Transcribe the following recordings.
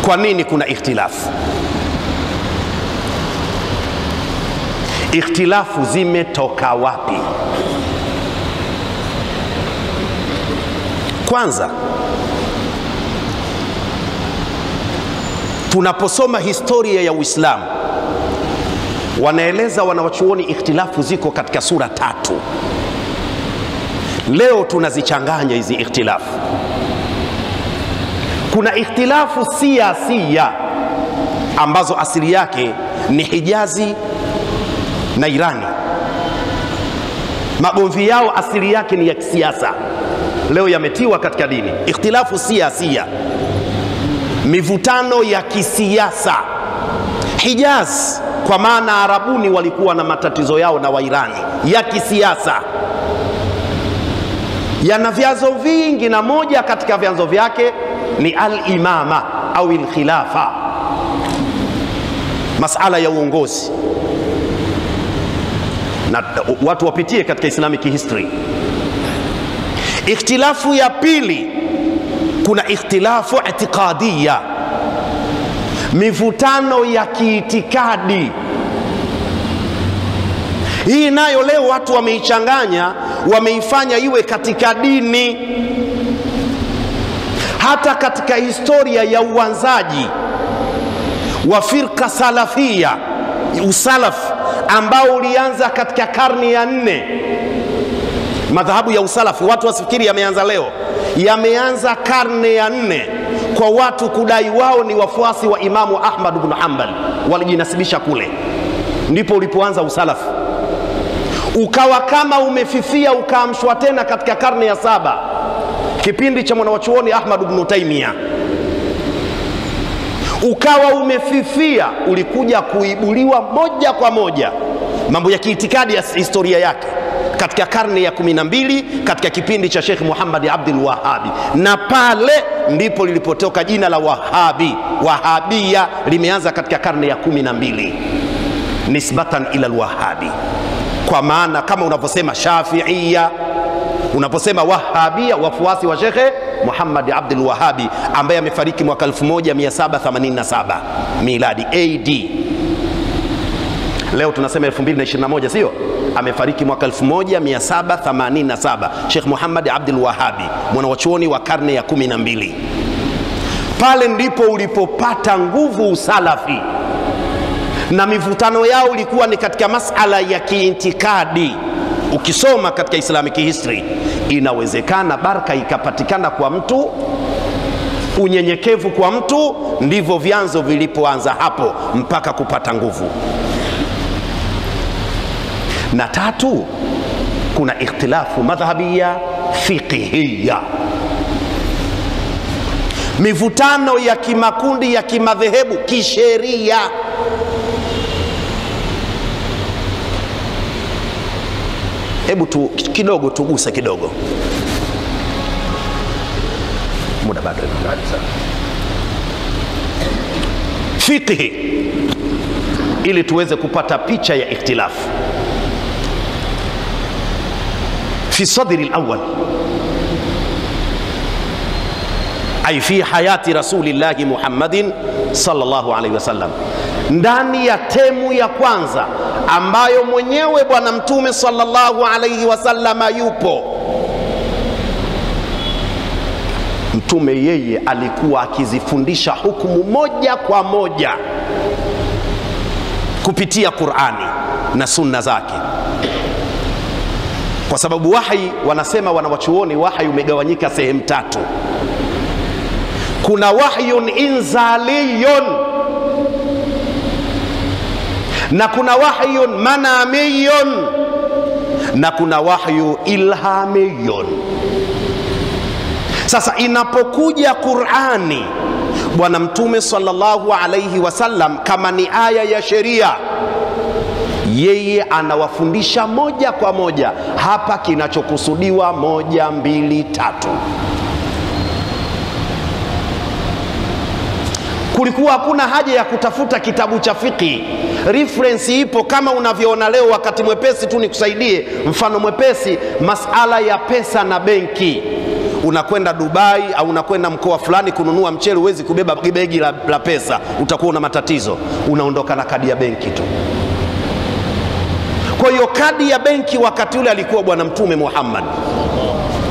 Kwa nini kuna ikhtilafu? Ikhtilafu zimetoka wapi? Kwanza, tunaposoma historia ya Uislamu, wanaeleza wanawachuoni ikhtilafu ziko katika sura 3. Leo tunazichanganya hizi ikhtilafu. Kuna ikhtilafu siasia ambazo asili yake ni Hijazi na Irani. Magomvi yao asili yake ni ya kisiasa, leo yametiwa katika dini. Ikhtilafu siasia, mivutano ya kisiasa. Hijaz, kwa maana Arabuni walikuwa na matatizo yao na Wairani ya kisiasa, yana vyanzo vingi, na moja katika vyanzo vyake ni al-imama au al-khilafa, masala ya uongozi. Na watu wapitie katika Islamic history. Ikhtilafu ya pili, kuna ikhtilafu i'tiqadiyya, mivutano ya kiitikadi. Hii nayo leo watu wameichanganya, wameifanya iwe katika dini. Hata katika historia ya uanzaji wa firqa salafia, usalaf ambao ulianza katika karne ya 4, madhahabu ya usalafu, watu wasifikiri yameanza leo, yameanza karne ya 4 kwa watu kudai wao ni wafuasi wa Imamu Ahmad ibn Hanbal, walijinasibisha kule, ndipo ulipoanza usalafu. Ukawa kama umefifia, ukaamshwa tena katika karne ya 7, kipindi cha mwanawachuoni Ahmad ibn Taymiyyah. Ukawa umefifia, ulikuja kuibuliwa moja kwa moja mambo ya kiitikadi ya historia yake katika karne ya 12 katika kipindi cha Sheikh Muhammad Abdul Wahhabi, na pale ndipo lilipotoka jina la Wahhabi. Wahabia limeanza katika karne ya 12 nisbatan ila al-Wahhabi, kwa maana kama unaposema Shafi'iyya, unaposema Wahhabia, wafuasi wa Sheikh Muhammad Abdul Wahhabi ambaye amefariki mwaka 1787 miladi AD. Leo tunasema 2021, sio? Amefariki mwaka 1787 Sheikh Muhammad Abdul Wahhabi, mwanachuoni wa karne ya 12. Pale ndipo ulipopata nguvu usalafi, na mivutano yao ilikuwa ni katika masala ya kiintikadi. Ukisoma katika Islamic history, inawezekana baraka ikapatikana kwa mtu, unyenyekevu kwa mtu, ndivyo vyanzo vilipoanza hapo mpaka kupata nguvu. Na 3, kuna ikhtilafu madhhabiyya fiqhiyya, mivutano ya kimakundi ya kimadhehebu kisheria. Hebu kidogo tuguse kidogo, muda bado. Fiqhi, ili tuweze kupata picha ya ikhtilafu. Fi sadri al-awwal, ay fi hayati rasulillahi Muhammadin sallallahu alayhi wasallam, ndani ya temu ya kwanza ambayo mwenyewe bwana mtume sallallahu alayhi wasallam yupo. Mtume yeye alikuwa akizifundisha hukumu moja kwa moja kupitia Qur'ani na sunna zake, kwa sababu wahi, wanasema wanawachuoni, wahi umegawanyika sehemu 3. Kuna wahyun inzaliyun, na kuna wahyun manamiyun, na kuna wahyu ilhamiyun. Sasa inapokuja Qur'ani, bwana mtume sallallahu alayhi wasallam, kama ni aya ya sheria, yeye anawafundisha moja kwa moja, hapa kinachokusudiwa 1, 2, 3. Kulikuwa hakuna haja ya kutafuta kitabu cha fiqh. Reference ipo kama unavyoona leo. Wakati mwepesi tu nikusaidie mfano mwepesi, masala ya pesa na benki. unakwenda Dubai au unakwenda mkoa fulani kununua mchele, huwezi kubeba begi la pesa, utakuwa una matatizo, unaondoka na kadi ya benki tu. Kwa hiyo kadi ya benki wakati ule alikuwa Bwana Mtume Muhammad,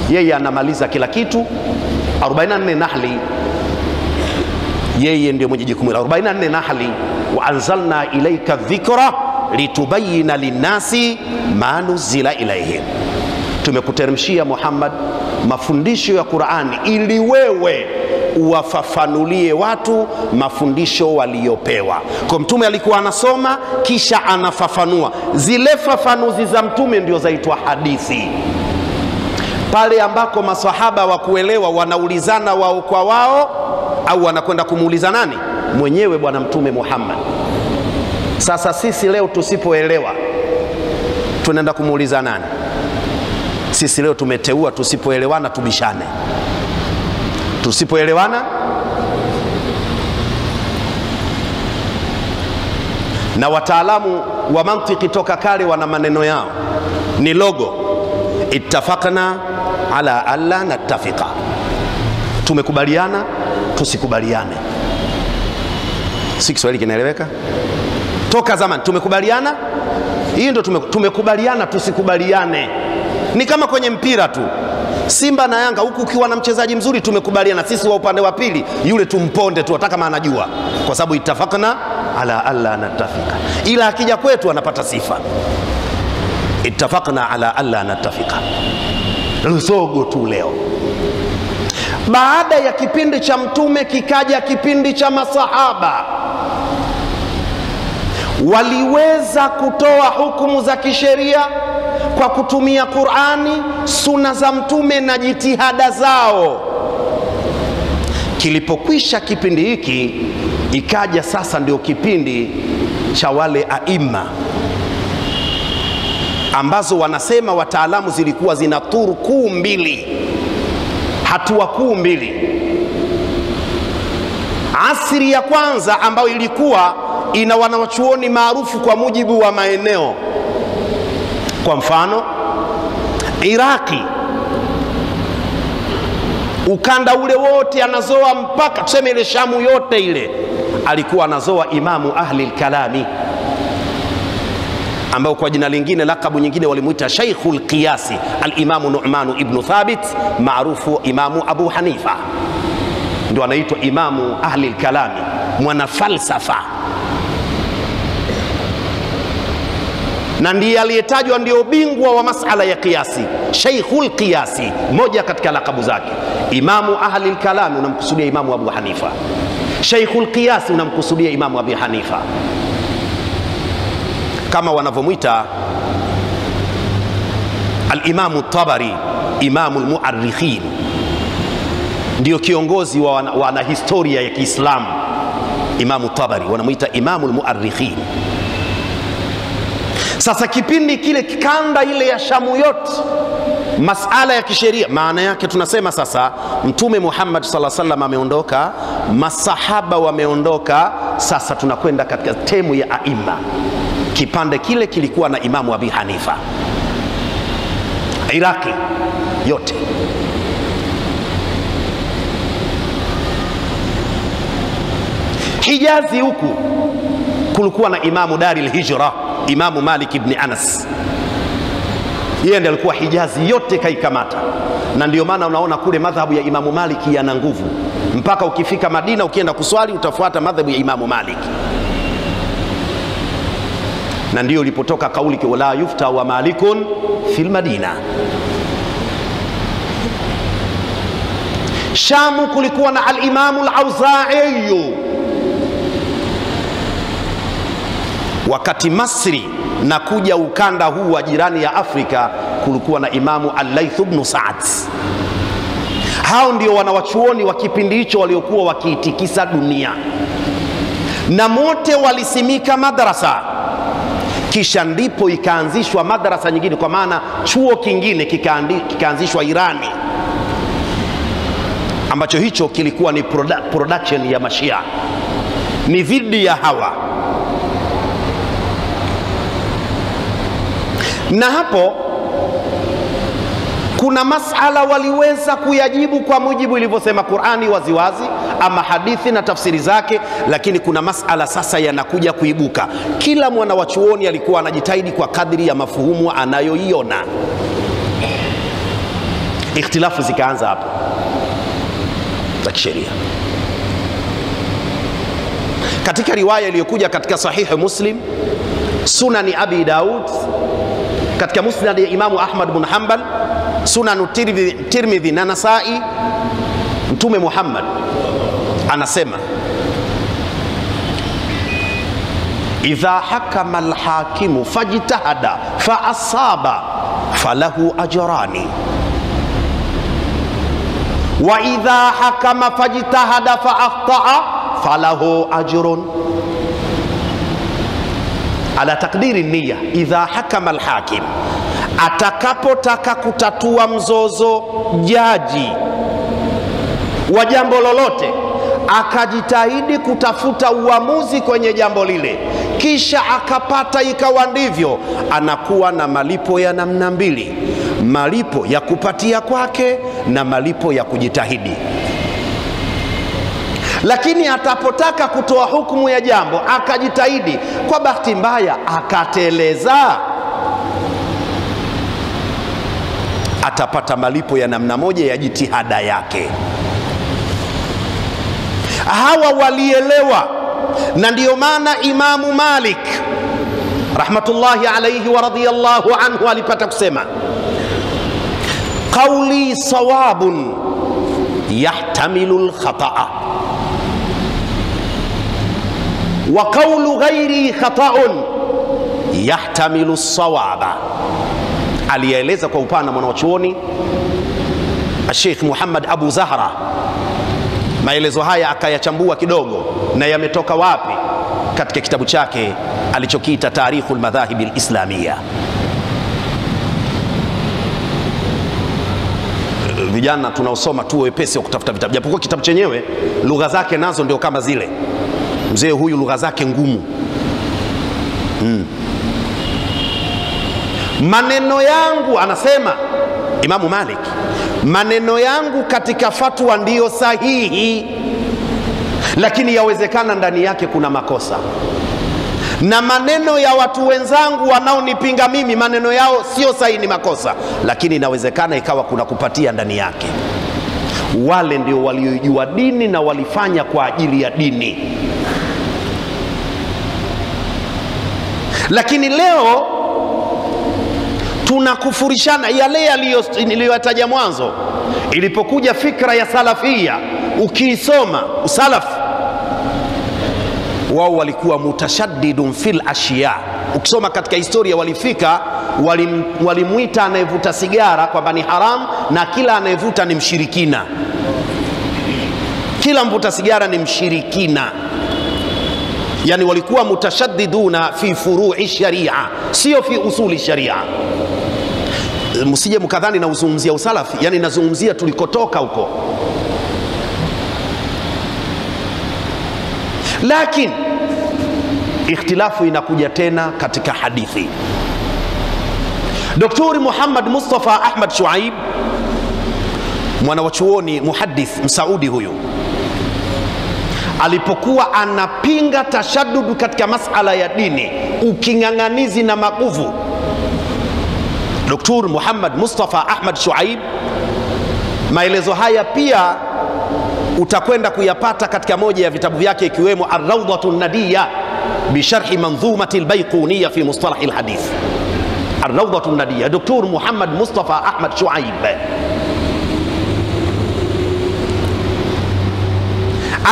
yeye anamaliza kila kitu. 44 Nahli, yeye ndio mwenye jukumu la 44 Nahli, wa anzalna ilaika dhikra litubayina linnasi ma nuzila ilaihim, tumekuteremshia Muhammad mafundisho ya Qur'ani ili wewe uwafafanulie watu mafundisho waliopewa. Kwa mtume alikuwa anasoma kisha anafafanua. Zile fafanuzi za mtume ndio zaitwa hadithi. Pale ambako maswahaba wa kuelewa wanaulizana wao kwa wao, au wanakwenda kumuuliza nani? Mwenyewe Bwana Mtume Muhammad. Sasa sisi leo tusipoelewa tunaenda kumuuliza nani? Sisi leo tumeteua tusipoelewana tubishane. Tusipoelewana, na wataalamu wa mantiki toka kale wana maneno yao, ni logo, ittafaqna ala alla nattafiqa, tumekubaliana tusikubaliane. Si Kiswahili kinaeleweka? Toka zamani tumekubaliana, hii ndio tumekubaliana tusikubaliane. Ni kama kwenye mpira tu, Simba na Yanga, huku ukiwa na mchezaji mzuri tumekubaliana sisi wa upande wa pili yule tumponde tu hata kama anajua, kwa sababu ittafaqna ala alla nattafiqa, ila akija kwetu anapata sifa. Ittafaqna ala alla nattafiqa, lusogo tu leo. Baada ya kipindi cha mtume kikaja kipindi cha masahaba, waliweza kutoa hukumu za kisheria kwa kutumia Qur'ani, sunna za mtume na jitihada zao. Kilipokwisha kipindi hiki, ikaja sasa ndio kipindi cha wale aima, ambazo wanasema wataalamu zilikuwa zina turu kuu mbili, hatua kuu mbili. Asri ya kwanza ambayo ilikuwa ina wanawachuoni maarufu kwa mujibu wa maeneo. Kwa mfano Iraki, ukanda ule wote anazoa mpaka tuseme ile Shamu yote ile, alikuwa anazoa Imamu Ahli al-Kalami, ambao kwa jina lingine, lakabu nyingine walimuita Sheikhul Qiyasi, al-Imamu Nu'man ibn Thabit, maarufu Imamu Abu Hanifa, ndio anaitwa Imamu Ahli al-Kalami, mwana falsafa, na ndiye aliyetajwa ndio bingwa wa masala ya qiyasi, Sheikhul Qiyasi, moja katika lakabu zake. Imamu Ahli al-Kalami unamkusudia Imamu Abu Hanifa, Sheikhul Qiyasi unamkusudia Imamu Abi Hanifa, kama wanavyomuita al-Imamu Tabari, Imamu al-Mu'arrikhin, ndio kiongozi wa wanahistoria ya Kiislamu. Imamu Tabari wanamuita Imamu al-Mu'arrikhin. Sasa kipindi kile, kikanda ile ya Shamu yote, masala ya kisheria, maana yake tunasema sasa Mtume Muhammad sallallahu alaihi wasallam ameondoka, masahaba wameondoka, sasa tunakwenda katika temu ya aima. Kipande kile kilikuwa na Imamu Abi Hanifa, Iraki yote. Hijazi huku kulikuwa na Imamu Daril Hijra, Imamu Malik ibn Anas, yeye ndiye alikuwa Hijazi yote kaikamata, na ndio maana unaona kule madhhabu ya Imamu Malik yana nguvu, mpaka ukifika Madina ukienda kuswali utafuata madhhabu ya Imamu Malik. Na ndio ilipotoka kauli wala yufta wa malikun fil Madina. Shamu kulikuwa na al-Imamu al-Auza'i, wakati Masri na kuja ukanda huu wa jirani ya Afrika kulikuwa na Imamu al-Layth ibn Sa'd. Hao ndio wanawachuoni wa kipindi hicho waliokuwa wakiitikisa dunia, na wote walisimika madrasa. Kisha ndipo ikaanzishwa madrasa nyingine, kwa maana chuo kingine kikaanzishwa Irani, ambacho hicho kilikuwa ni production ya Mashia, ni dhidi ya hawa. Na hapo Kuna masala waliweza kuyajibu kwa mujibu ilivyosema Qur'ani waziwazi, ama hadithi na tafsiri zake, lakini kuna masala sasa yanakuja kuibuka. Kila mwana wa chuoni alikuwa anajitahidi kwa kadri ya mafuhumu anayoiona. Ikhtilafu zikaanza hapo za kisheria. Katika riwaya iliyokuja katika Sahihi Muslim, Sunani Abi Daud, katika Musnad ya Imamu Ahmad bin Hanbal, Sunanu Tirmidhi na Nasai, Mtume Muhammad anasema idha hakama alhakimu fajtahada fa asaba falahu ajrani wa idha hakama fajtahada fa akhtaa falahu ajrun. Ala takdiri niyya, idha hakama alhakim, atakapotaka kutatua mzozo jaji wa jambo lolote, akajitahidi kutafuta uamuzi kwenye jambo lile, kisha akapata ikawa ndivyo, anakuwa na malipo ya namna mbili: malipo ya kupatia kwake na malipo ya kujitahidi. Lakini atapotaka kutoa hukumu ya jambo akajitahidi, kwa bahati mbaya akateleza, atapata malipo ya namna moja ya jitihada yake. Hawa walielewa, na ndiyo maana Imamu Malik rahmatullahi alayhi wa radiyallahu anhu alipata kusema, qawli sawabun yahtamilu al-khata'a wa qawlu ghairi khata'un yahtamilu as-sawaba. Alieleza kwa upana mwanachuoni Sheikh Muhammad Abu Zahra. Maelezo haya akayachambua kidogo, na yametoka wapi? Katika kitabu chake alichokiita Tarikhul Madhahib al-Islamiyya. Vijana tunaosoma tuwe wepesi wa kutafuta vitabu, japokuwa kitabu chenyewe lugha zake nazo ndio kama zile. Mzee huyu lugha zake ngumu. Maneno yangu, anasema Imamu Malik, maneno yangu katika fatwa ndiyo sahihi, lakini yawezekana ndani yake kuna makosa, na maneno ya watu wenzangu wanaonipinga mimi, maneno yao sio sahihi, ni makosa, lakini inawezekana ikawa kuna kupatia ndani yake. Wale ndio waliojua dini na walifanya kwa ajili ya dini. Lakini leo tunakufurishana yale niliyotaja mwanzo. Ilipokuja fikra ya salafia, ukiisoma usalaf, wao walikuwa mutashaddidun fil ashiya. Ukisoma katika historia, walifika walimuita anayevuta sigara kwamba ni haram, na kila anayevuta ni mshirikina. Kila mvuta sigara ni mshirikina. Yani walikuwa mutashaddiduna fi furu'i sharia, sio fi usuli sharia. Msije mkadhani na uzungumzia usalafi, yani nazungumzia tulikotoka huko. Lakini ikhtilafu inakuja tena katika hadithi. Daktari Muhammad Mustafa Ahmad Shuaib, mwana wa chuoni muhaddith Msaudi huyu, alipokuwa anapinga tashaddud katika masala ya dini, uking'ang'anizi na maguvu, Daktari Muhammad Mustafa Ahmad Shuaib, maelezo haya pia utakwenda kuyapata katika moja ya vitabu vyake, ikiwemo Ar-Rawdatun Nadiyya bi sharhi Manzumati al-Bayquniyya fi mustalah al-hadith. Ar-Rawdatun Nadiyya, Daktari Muhammad Mustafa Ahmad Shuaib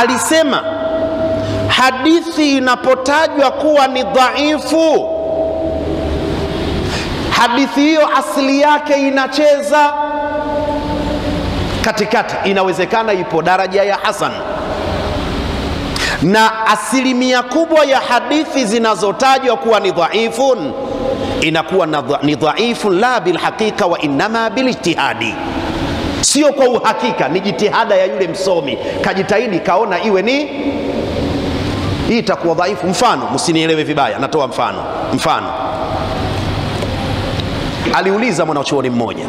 alisema hadithi inapotajwa kuwa ni dhaifu, hadithi hiyo asili yake inacheza katikati, inawezekana ipo daraja ya hasan, na asilimia kubwa ya hadithi zinazotajwa kuwa ni dhaifun inakuwa ni dhaifun la bilhaqiqa wa innama bilijtihadi, sio kwa uhakika, ni jitihada ya yule msomi, kajitahidi kaona iwe ni hii itakuwa dhaifu. Mfano, msinielewe vibaya, natoa mfano. Aliuliza mwanachuoni mmoja,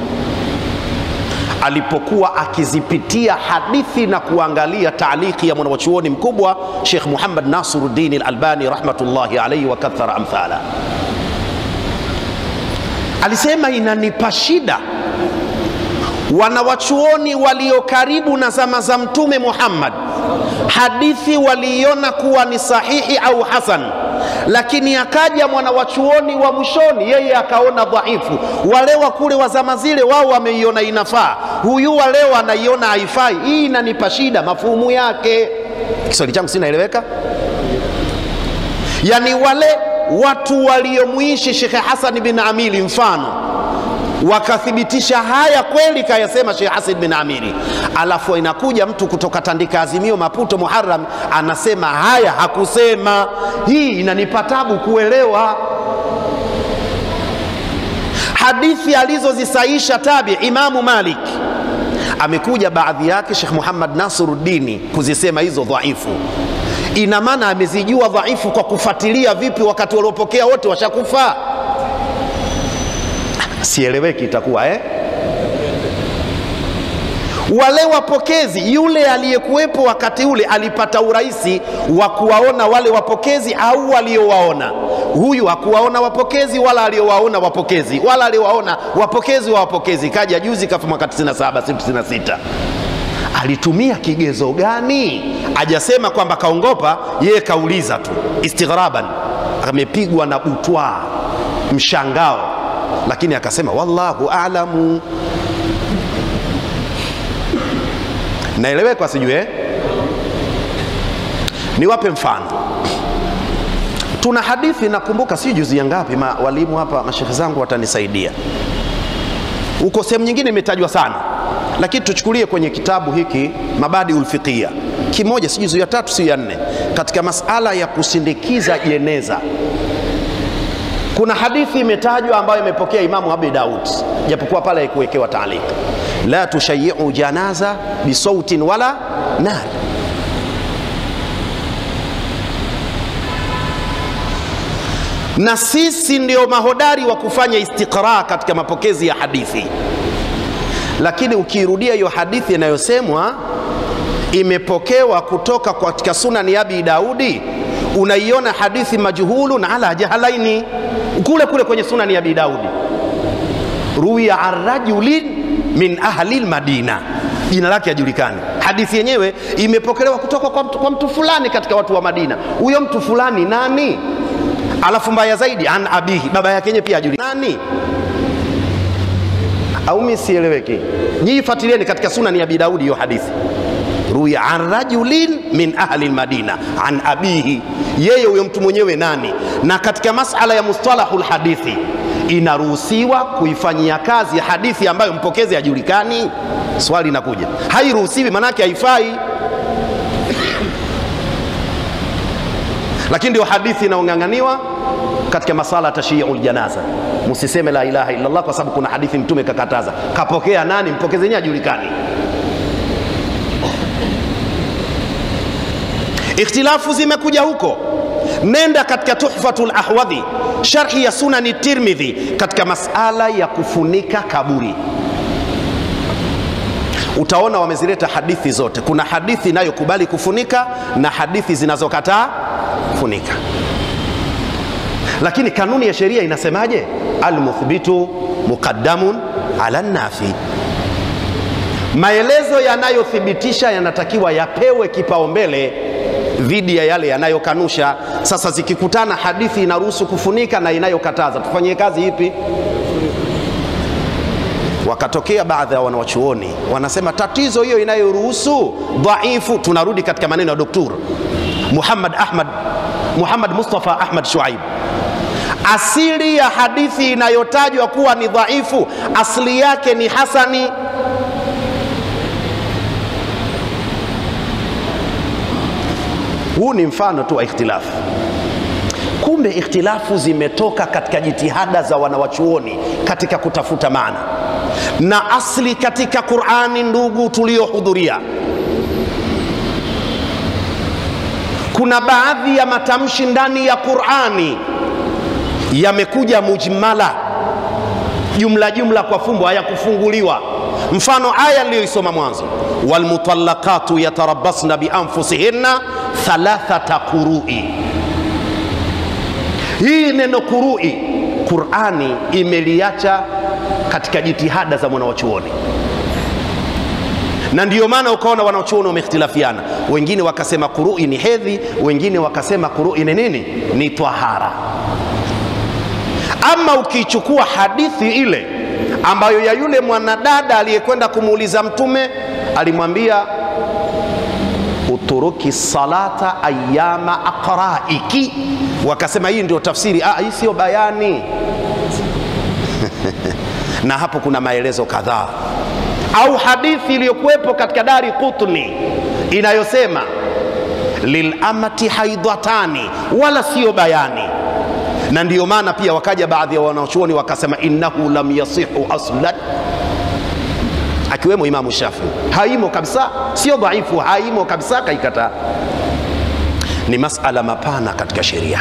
alipokuwa akizipitia hadithi na kuangalia taaliki ya mwanachuoni mkubwa Sheikh Muhammad Nasiruddin al-Albani rahmatullahi alayhi wa kathara amthala. Alisema inanipa shida wanawachuoni walio karibu na zama za Mtume Muhammad, hadithi waliiona kuwa ni sahihi au hasan, lakini akaja mwanawachuoni wa mwishoni yeye akaona dhaifu. Wale wa kule wa zama zile wao wameiona inafaa, huyu wa leo anaiona haifai. Hii inanipa shida mafuhumu yake. Kiswahili changu sinaeleweka? Yani wale watu waliomuishi Sheikh Hassan bin Amiri mfano wakathibitisha haya kweli kayasema Sheikh Hassan bin Amiri, alafu inakuja mtu kutoka Tandika Azimio Maputo Muharram anasema haya hakusema. Hii inanipa tabu kuelewa. Hadithi alizozisaisha tabi Imamu Malik, amekuja baadhi yake Sheikh Muhammad Nasiruddin kuzisema hizo dhaifu. Ina maana amezijua dhaifu kwa kufuatilia vipi wakati waliopokea wote washakufa? Sieleweki itakuwa Wale wapokezi, yule aliyekuwepo wakati ule alipata urahisi wa kuwaona wale wapokezi au waliowaona. Huyu hakuwaona wapokezi wala aliowaona wapokezi wala aliowaona wapokezi wa wapokezi. Kaja juzi kafa mwaka 97 96. Alitumia kigezo gani? Hajasema kwamba kaongopa, yeye kauliza tu istighraban, amepigwa na butwa mshangao, lakini akasema wallahu a'lamu. Naeleweka sijui Niwape mfano. Tuna hadithi nakumbuka si juzi ya ngapi, walimu hapa mashekhe zangu watanisaidia. Uko sehemu nyingine imetajwa sana, lakini tuchukulie kwenye kitabu hiki Mabadiul Fiqhiyya, kimoja si juzi ya 3 si ya 4, katika masala ya kusindikiza jeneza. Kuna hadithi imetajwa ambayo imepokea Imamu Abi Daud, japokuwa pale haikuwekewa taalik. La tushayyi'u janaza bisautin wala nar. Na sisi ndio mahodari wa kufanya istiqra katika mapokezi ya hadithi. Lakini ukirudia hiyo hadithi inayosemwa imepokewa kutoka katika Sunan ya Abi Daudi, unaiona hadithi majhulun ala jahalaini kule kwenye Sunan ya Abi Daudi. Ruwiya ar-rajulin min ahli al-Madina, jina lake hajulikani. Hadithi yenyewe imepokelewa kutoka kwa mtu fulani katika watu wa Madina. Huyo mtu fulani nani? Alafu mbaya zaidi an abihi, baba yake yenyewe pia hajulikani nani. Au mimi sieleweki? Nyinyi fuatilieni katika Sunan ya Abi Daudi hiyo hadithi. Ruya an rajulin min ahli al-Madina an abihi, yeye huyo mtu mwenyewe nani? Na katika masala ya mustalahul hadithi inaruhusiwa kuifanyia kazi hadithi ambayo mpokezi hajulikani? Swali linakuja. Hairuhusiwi, manake haifai. Lakini ndio hadithi inaong'ang'aniwa katika masala tashi'ul janaza. Msiseme la ilaha illa Allah kwa sababu kuna hadithi mtume kakataza. Kapokea nani? Mpokezi yenyewe hajulikani. Ikhtilafu zimekuja huko. Nenda katika Tuhfatul Ahwadhi, sharhi ya Sunani Tirmidhi, katika masala ya kufunika kaburi. Utaona wamezileta hadithi zote. Kuna hadithi inayokubali kufunika na hadithi zinazokataa kufunika. Lakini kanuni ya sheria inasemaje? Al-muthbitu muqaddamun ala nafi. Maelezo yanayothibitisha yanatakiwa yapewe kipaumbele dhidi ya yale yanayokanusha. Sasa zikikutana hadithi inaruhusu kufunika na inayokataza, tufanyie kazi ipi? Wakatokea baadhi ya wanawachuoni wanasema tatizo hiyo inayoruhusu dhaifu. Tunarudi katika maneno ya Dr. Muhammad Mustafa Ahmad Shuaib. Asili ya hadithi inayotajwa kuwa ni dhaifu, asili yake ni hasani. Huu ni mfano tu wa ikhtilafu. Kumbe ikhtilafu zimetoka katika jitihada za wanawachuoni katika kutafuta maana na asli katika Qur'ani. Ndugu tuliohudhuria, kuna baadhi ya matamshi ndani ya Qur'ani yamekuja mujmala, jumla kwa fumbo, hayakufunguliwa. Mfano aya niliyoisoma mwanzo, walmutallaqatu yatarabbasna bianfusihinna thalathata qurui. Hii neno qurui Qur'ani imeliacha katika jitihada za mwanachuoni, na ndiyo maana ukaona wanachuoni wamehitilafiana. Wengine wakasema qurui ni hedhi, wengine wakasema qurui ni nini? Ni tahara. Ama ukichukua hadithi ile ambayo ya yule mwanadada aliyekwenda kumuuliza Mtume, alimwambia uturuki salata ayyama aqraiki, wakasema hii ndio tafsiri. Hii sio bayani. Na hapo kuna maelezo kadhaa. Au hadithi iliyokuwepo katika Dari Qutni inayosema lilamati haidhatani, wala sio bayani. Na ndiyo maana pia wakaja baadhi ya wanachuoni wakasema innahu lam yasihu aslan, akiwemo Imamu Shafi'i. Haimo kabisa, sio dhaifu, haimo kabisa, kaikataa. Ni masala mapana katika sheria.